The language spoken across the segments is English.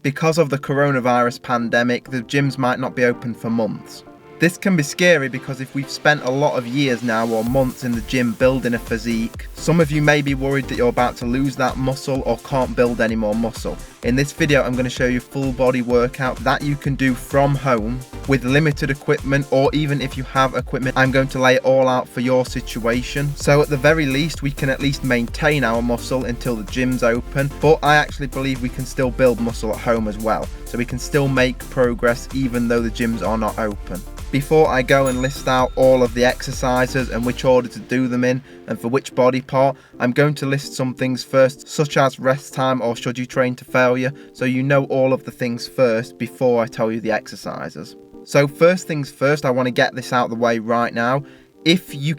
Because of the coronavirus pandemic, the gyms might not be open for months. This can be scary because if we've spent a lot of years now or months in the gym building a physique, some of you may be worried that you're about to lose that muscle or can't build any more muscle. In this video, I'm going to show you a full body workout that you can do from home with limited equipment, or even if you have equipment, I'm going to lay it all out for your situation. So at the very least, we can at least maintain our muscle until the gym's open, but I actually believe we can still build muscle at home as well. So we can still make progress even though the gyms are not open. Before I go and list out all of the exercises and which order to do them in and for which body part, I'm going to list some things first, such as rest time or should you train to failure, so you know all of the things first before I tell you the exercises. So first things first, I want to get this out of the way right now. If you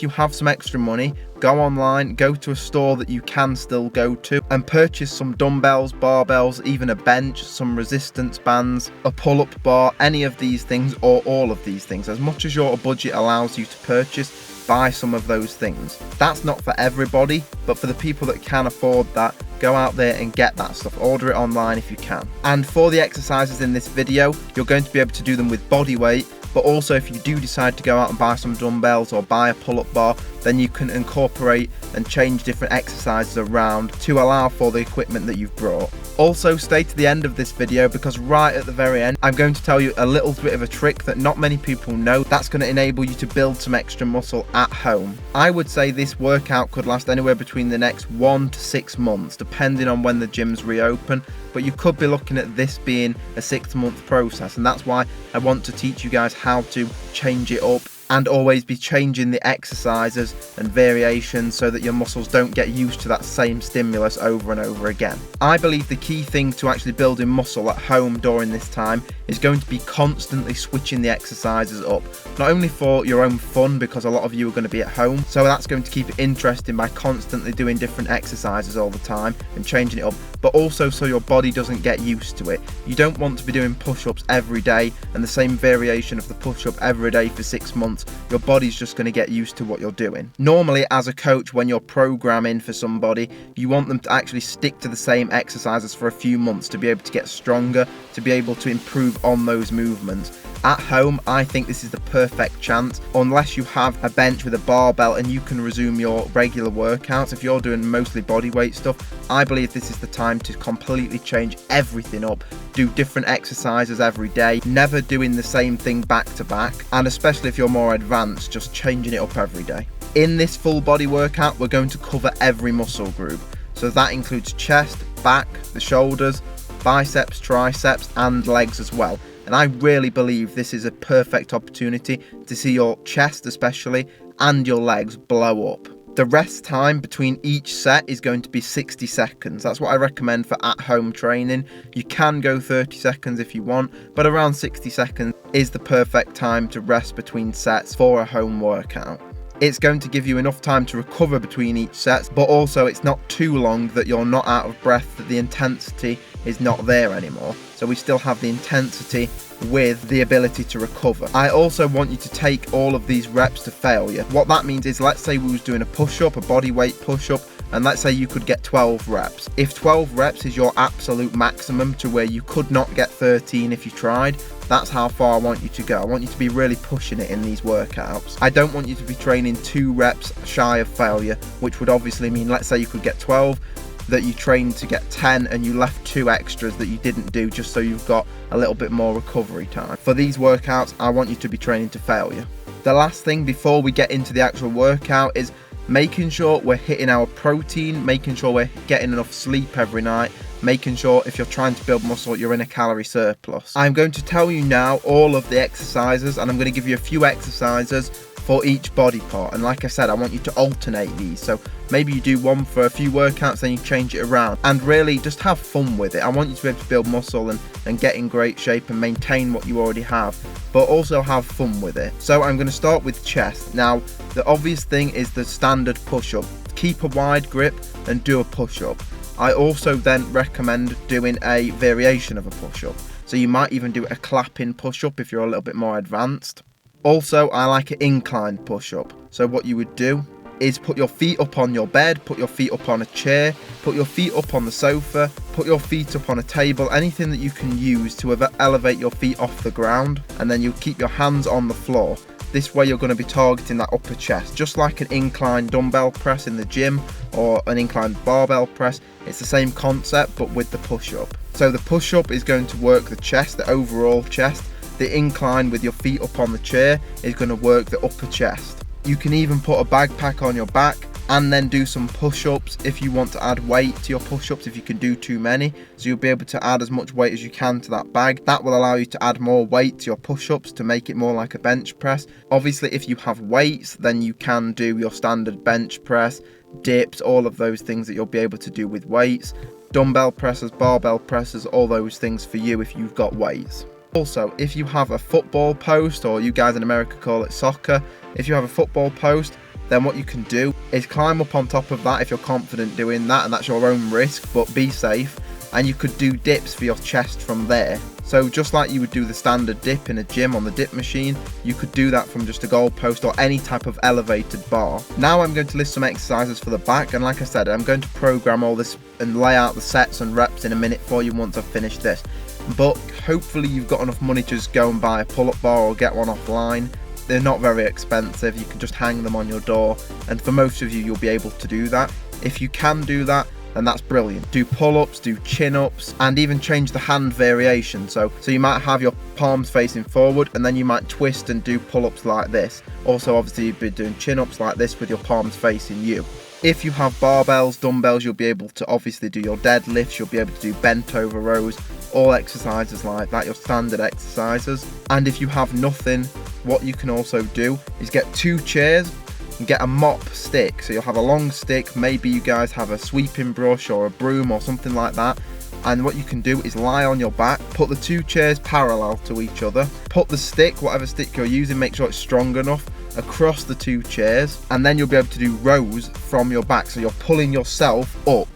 have some extra money, go online, go to a store that you can still go to and purchase some dumbbells, barbells, even a bench, some resistance bands, a pull-up bar, any of these things or all of these things. As much as your budget allows you to purchase, buy some of those things. That's not for everybody, but for the people that can afford that, go out there and get that stuff. Order it online if you can. And for the exercises in this video, you're going to be able to do them with body weight. But also if you do decide to go out and buy some dumbbells or buy a pull-up bar, then you can incorporate and change different exercises around to allow for the equipment that you've brought. Also stay to the end of this video because right at the very end, I'm going to tell you a little bit of a trick that not many people know that's going to enable you to build some extra muscle at home. I would say this workout could last anywhere between the next 1 to 6 months, depending on when the gyms reopen, but you could be looking at this being a 6-month process, and that's why I want to teach you guys how to change it up and always be changing the exercises and variations so that your muscles don't get used to that same stimulus over and over again. I believe the key thing to actually building muscle at home during this time is going to be constantly switching the exercises up. Not only for your own fun, because a lot of you are going to be at home, so that's going to keep it interesting by constantly doing different exercises all the time and changing it up, but also so your body doesn't get used to it. You don't want to be doing push-ups every day and the same variation of the push-up every day for 6 months. Your body's just going to get used to what you're doing. Normally, as a coach, when you're programming for somebody, you want them to actually stick to the same exercises for a few months to be able to get stronger, to be able to improve on those movements. At home, I think this is the perfect chance, unless you have a bench with a barbell and you can resume your regular workouts. If you're doing mostly body weight stuff, I believe this is the time to completely change everything up. Do different exercises every day, never doing the same thing back to back, and especially if you're more advanced, just changing it up every day. In this full body workout, we're going to cover every muscle group. So that includes chest, back, the shoulders, biceps, triceps, and legs as well. And I really believe this is a perfect opportunity to see your chest especially and your legs blow up. The rest time between each set is going to be 60 seconds. That's what I recommend for at-home training. You can go 30 seconds if you want, but around 60 seconds is the perfect time to rest between sets for a home workout. It's going to give you enough time to recover between each set, but also it's not too long that you're not out of breath, that the intensity is not there anymore. So we still have the intensity with the ability to recover. I also want you to take all of these reps to failure. What that means is, let's say we was doing a push-up, a body weight push-up, and let's say you could get 12 reps. If 12 reps is your absolute maximum to where you could not get 13 if you tried, that's how far I want you to go. I want you to be really pushing it in these workouts. I don't want you to be training 2 reps shy of failure, which would obviously mean, let's say you could get 12, that you trained to get 10 and you left 2 extras that you didn't do just so you've got a little bit more recovery time. For these workouts, I want you to be training to failure. The last thing before we get into the actual workout is making sure we're hitting our protein, making sure we're getting enough sleep every night, making sure if you're trying to build muscle, you're in a calorie surplus. I'm going to tell you now all of the exercises, and I'm going to give you a few exercises for each body part. And like I said, I want you to alternate these. So maybe you do one for a few workouts, then you change it around, and really just have fun with it. I want you to be able to build muscle and get in great shape and maintain what you already have, but also have fun with it. So I'm going to start with chest. Now, the obvious thing is the standard push-up. Keep a wide grip and do a push-up. I also then recommend doing a variation of a push-up. So you might even do a clapping push-up if you're a little bit more advanced. Also, I like an inclined push-up. So what you would do is put your feet up on your bed, put your feet up on a chair, put your feet up on the sofa, put your feet up on a table, anything that you can use to elevate your feet off the ground, and then you keep your hands on the floor. This way you're going to be targeting that upper chest, just like an incline dumbbell press in the gym or an incline barbell press. It's the same concept but with the push-up. So the push-up is going to work the chest, the overall chest. The incline with your feet up on the chair is going to work the upper chest. You can even put a backpack on your back and then do some push-ups if you want to add weight to your push-ups, if you can do too many. So you'll be able to add as much weight as you can to that bag. That will allow you to add more weight to your push-ups to make it more like a bench press. Obviously, if you have weights, then you can do your standard bench press, dips, all of those things that you'll be able to do with weights. Dumbbell presses, barbell presses, all those things for you if you've got weights. Also, if you have a football post, or you guys in America call it soccer, if you have a football post, then what you can do is climb up on top of that if you're confident doing that, and that's your own risk, but be safe. And you could do dips for your chest from there. So just like you would do the standard dip in a gym on the dip machine, you could do that from just a goal post or any type of elevated bar. Now I'm going to list some exercises for the back, and like I said, I'm going to program all this and lay out the sets and reps in a minute for you once I've finished this. But hopefully you've got enough money to just go and buy a pull-up bar or get one offline. They're not very expensive, you can just hang them on your door, and for most of you, you'll be able to do that. If you can do that, then that's brilliant. Do pull-ups, do chin-ups, and even change the hand variation. So you might have your palms facing forward, and then you might twist and do pull-ups like this. Also, obviously, you'd be doing chin-ups like this with your palms facing you. If you have barbells, dumbbells, you'll be able to obviously do your deadlifts, you'll be able to do bent over rows, all exercises like that, your standard exercises. And if you have nothing, what you can also do is get 2 chairs and get a mop stick. So you'll have a long stick, maybe you guys have a sweeping brush or a broom or something like that. And what you can do is lie on your back, put the 2 chairs parallel to each other, put the stick, whatever stick you're using, make sure it's strong enough, across the 2 chairs, and then you'll be able to do rows from your back. So you're pulling yourself up.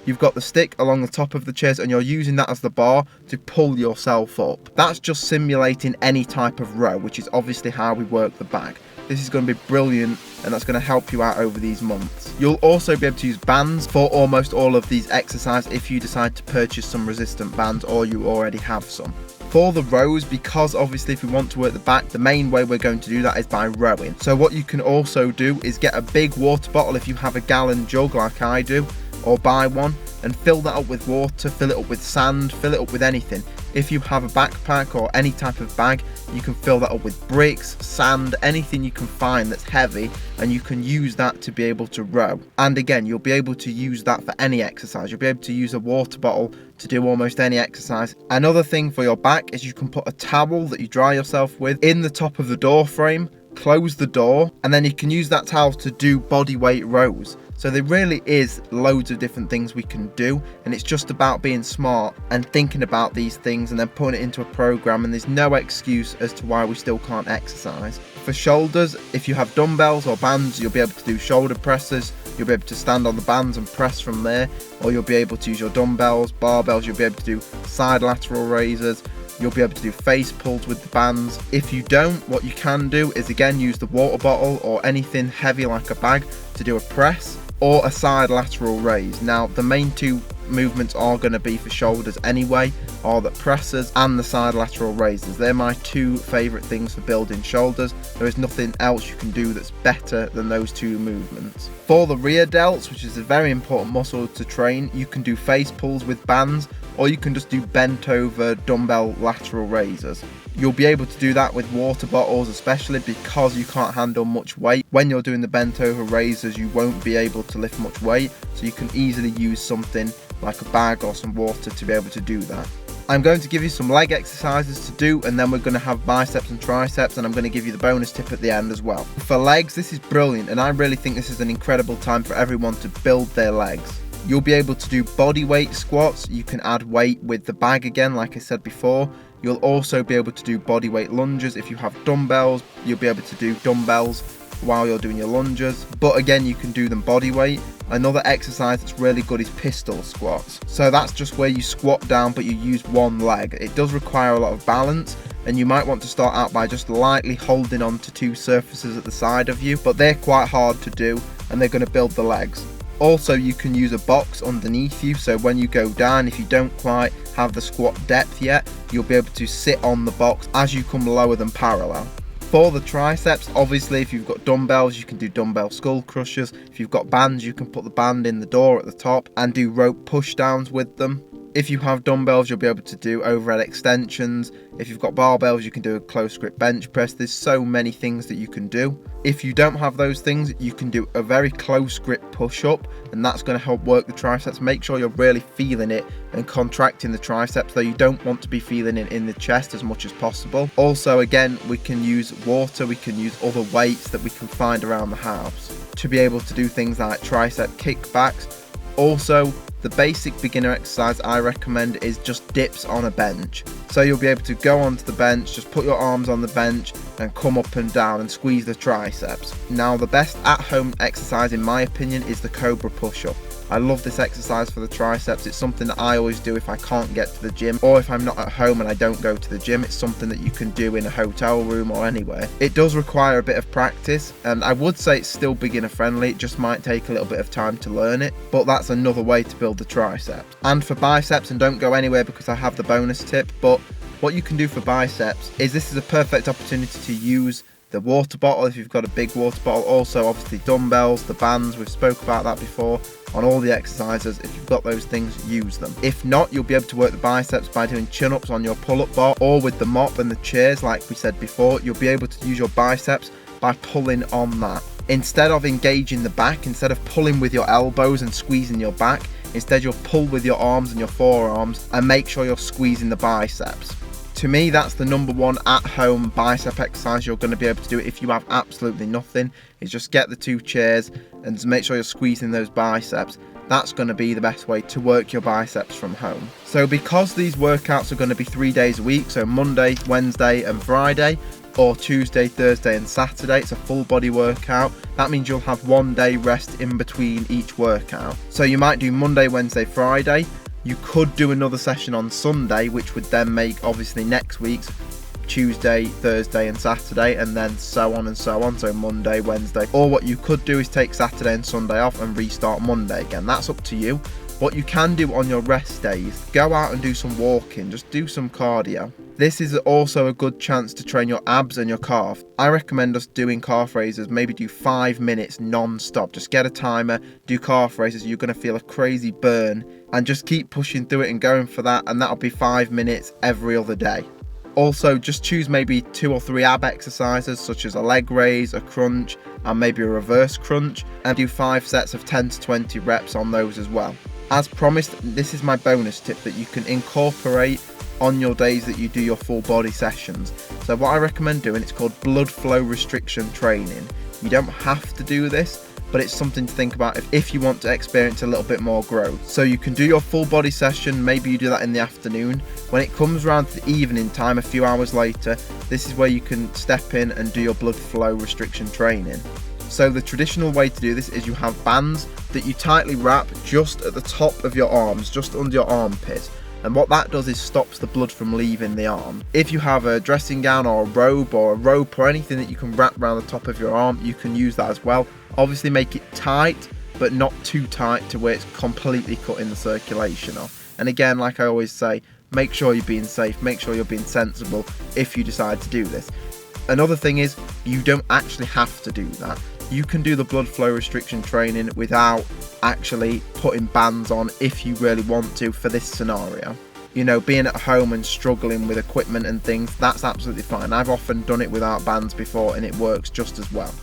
You've got the stick along the top of the chairs and you're using that as the bar to pull yourself up. That's just simulating any type of row, which is obviously how we work the back. This is going to be brilliant, and that's going to help you out over these months. You'll also be able to use bands for almost all of these exercises if you decide to purchase some resistant bands or you already have some. For the rows, because obviously if we want to work the back, the main way we're going to do that is by rowing. So what you can also do is get a big water bottle if you have a gallon jug like I do, or buy one and fill that up with water, fill it up with sand, fill it up with anything. If you have a backpack or any type of bag, you can fill that up with bricks, sand, anything you can find that's heavy, and you can use that to be able to row. And again, you'll be able to use that for any exercise. You'll be able to use a water bottle to do almost any exercise. Another thing for your back is you can put a towel that you dry yourself with in the top of the door frame, close the door, and then you can use that towel to do body weight rows. So there really is loads of different things we can do, and it's just about being smart and thinking about these things and then putting it into a program, and there's no excuse as to why we still can't exercise. For shoulders, if you have dumbbells or bands, you'll be able to do shoulder presses, you'll be able to stand on the bands and press from there, or you'll be able to use your dumbbells, barbells, you'll be able to do side lateral raises, you'll be able to do face pulls with the bands. If you don't, what you can do is again use the water bottle or anything heavy like a bag to do a press or a side lateral raise. Now the main 2 movements are going to be for shoulders anyway, are the presses and the side lateral raises. They're my 2 favourite things for building shoulders. There is nothing else you can do that's better than those 2 movements. For the rear delts, which is a very important muscle to train, you can do face pulls with bands, or you can just do bent over dumbbell lateral raises. You'll be able to do that with water bottles, especially because you can't handle much weight. When you're doing the bent over raises, you won't be able to lift much weight, so you can easily use something like a bag or some water to be able to do that. I'm going to give you some leg exercises to do, and then we're going to have biceps and triceps, and I'm going to give you the bonus tip at the end as well. For legs, this is brilliant, and I really think this is an incredible time for everyone to build their legs. You'll be able to do body weight squats. You can add weight with the bag again, like I said before. You'll also be able to do body weight lunges. If you have dumbbells, you'll be able to do dumbbells while you're doing your lunges, but again, you can do them body weight. Another exercise that's really good is pistol squats. So that's just where you squat down but you use one leg. It does require a lot of balance, and you might want to start out by just lightly holding on to 2 surfaces at the side of you, but they're quite hard to do. and they're going to build the legs. Also, you can use a box underneath you, so when you go down, if you don't quite have the squat depth yet, you'll be able to sit on the box as you come lower than parallel. For the triceps, obviously if you've got dumbbells, you can do dumbbell skull crushers. If you've got bands, you can put the band in the door at the top and do rope push downs with them. If you have dumbbells, you'll be able to do overhead extensions. If you've got barbells, you can do a close grip bench press. There's so many things that you can do. If you don't have those things, you can do a very close grip push up, and that's going to help work the triceps. Make sure you're really feeling it and contracting the triceps, though you don't want to be feeling it in the chest as much as possible. Also, again, we can use water, we can use other weights that we can find around the house to be able to do things like tricep kickbacks. Also, the basic beginner exercise I recommend is just dips on a bench. So you'll be able to go onto the bench, just put your arms on the bench and come up and down and squeeze the triceps. Now, the best at-home exercise in my opinion is the cobra push-up. I love this exercise for the triceps. It's something that I always do if I can't get to the gym, or if I'm not at home and I don't go to the gym. It's something that you can do in a hotel room or anywhere. It does require a bit of practice, and I would say it's still beginner friendly. It just might take a little bit of time to learn it, but that's another way to build the triceps. And for biceps, and don't go anywhere because I have the bonus tip, but what you can do for biceps is this is a perfect opportunity to use the water bottle if you've got a big water bottle. Also, obviously dumbbells, the bands, we've spoke about that before on all the exercises. If you've got those things, use them. If not, you'll be able to work the biceps by doing chin-ups on your pull-up bar, or with the mop and the chairs like we said before. You'll be able to use your biceps by pulling on that. Instead of engaging the back, instead of pulling with your elbows and squeezing your back, instead you'll pull with your arms and your forearms and make sure you're squeezing the biceps. To me, that's the number one at-home bicep exercise you're going to be able to do if you have absolutely nothing, is just get the two chairs and just make sure you're squeezing those biceps. That's going to be the best way to work your biceps from home. So because these workouts are going to be 3 days a week, so Monday, Wednesday and Friday, or Tuesday, Thursday and Saturday, it's a full body workout. That means you'll have 1 day rest in between each workout. So you might do Monday, Wednesday, Friday. You could do another session on Sunday, which would then make obviously next week's Tuesday, Thursday and Saturday, and then so on and so on, so Monday, Wednesday. Or what you could do is take Saturday and Sunday off and restart Monday again. That's up to you. What you can do on your rest days, go out and do some walking, just do some cardio. This is also a good chance to train your abs and your calf. I recommend us doing calf raises, maybe do 5 minutes non-stop. Just get a timer, do calf raises, you're going to feel a crazy burn, and just keep pushing through it and going for that, and that'll be 5 minutes every other day. Also, just choose maybe 2 or 3 ab exercises such as a leg raise, a crunch, and maybe a reverse crunch, and do 5 sets of 10 to 20 reps on those as well. As promised, this is my bonus tip that you can incorporate on your days that you do your full body sessions. So what I recommend doing, it's called blood flow restriction training. You don't have to do this, but it's something to think about if you want to experience a little bit more growth. So you can do your full body session, maybe you do that in the afternoon. When it comes around to the evening time, a few hours later, this is where you can step in and do your blood flow restriction training. So the traditional way to do this is you have bands that you tightly wrap just at the top of your arms, just under your armpit. And what that does is stops the blood from leaving the arm. If you have a dressing gown or a robe or a rope or anything that you can wrap around the top of your arm, you can use that as well. Obviously make it tight, but not too tight to where it's completely cutting the circulation off. And again, like I always say, make sure you're being safe, make sure you're being sensible if you decide to do this. Another thing is, you don't actually have to do that. You can do the blood flow restriction training without actually putting bands on if you really want to for this scenario. You know, being at home and struggling with equipment and things, that's absolutely fine. I've often done it without bands before and it works just as well.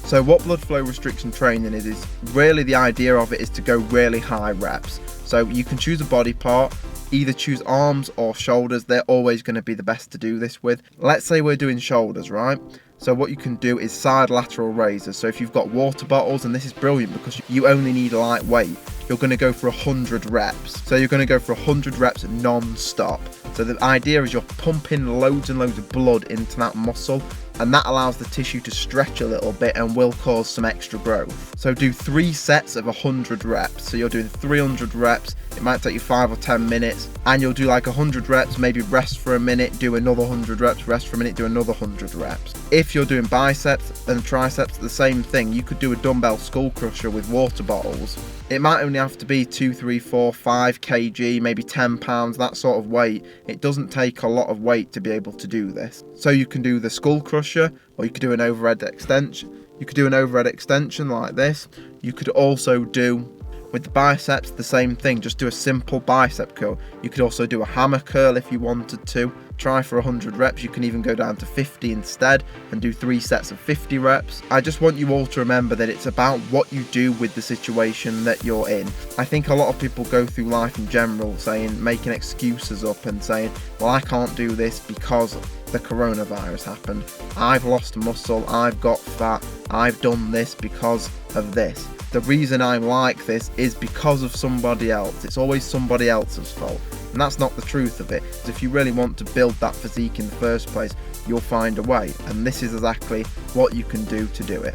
So what blood flow restriction training is really the idea of it is to go really high reps. So you can choose a body part, either choose arms or shoulders. They're always going to be the best to do this with. Let's say we're doing shoulders, right? So what you can do is side lateral raises. So if you've got water bottles, and this is brilliant because you only need a light weight, you're going to go for 100 reps. So you're going to go for 100 reps non-stop. So the idea is you're pumping loads and loads of blood into that muscle, and that allows the tissue to stretch a little bit and will cause some extra growth. So do 3 sets of 100 reps. So you're doing 300 reps. It might take you 5 or 10 minutes, and you'll do like 100 reps, maybe rest for a minute, do another 100 reps, rest for a minute, do another 100 reps. If you're doing biceps and triceps, the same thing. You could do a dumbbell skull crusher with water bottles. It might only have to be 2, 3, 4, 5 kg, maybe 10 pounds, that sort of weight. It doesn't take a lot of weight to be able to do this. So you can do the skull crusher, or you could do an overhead extension. You could do an overhead extension like this. You could also do, with the biceps, the same thing, just do a simple bicep curl. You could also do a hammer curl if you wanted to. Try for 100 reps. You can even go down to 50 instead and do 3 sets of 50 reps. I just want you all to remember that it's about what you do with the situation that you're in. I think a lot of people go through life in general making excuses up and saying, well, I can't do this because the coronavirus happened. I've lost muscle, I've got fat, I've done this because of this. The reason I'm like this is because of somebody else. It's always somebody else's fault. And that's not the truth of it. Because if you really want to build that physique in the first place, you'll find a way. And this is exactly what you can do to do it.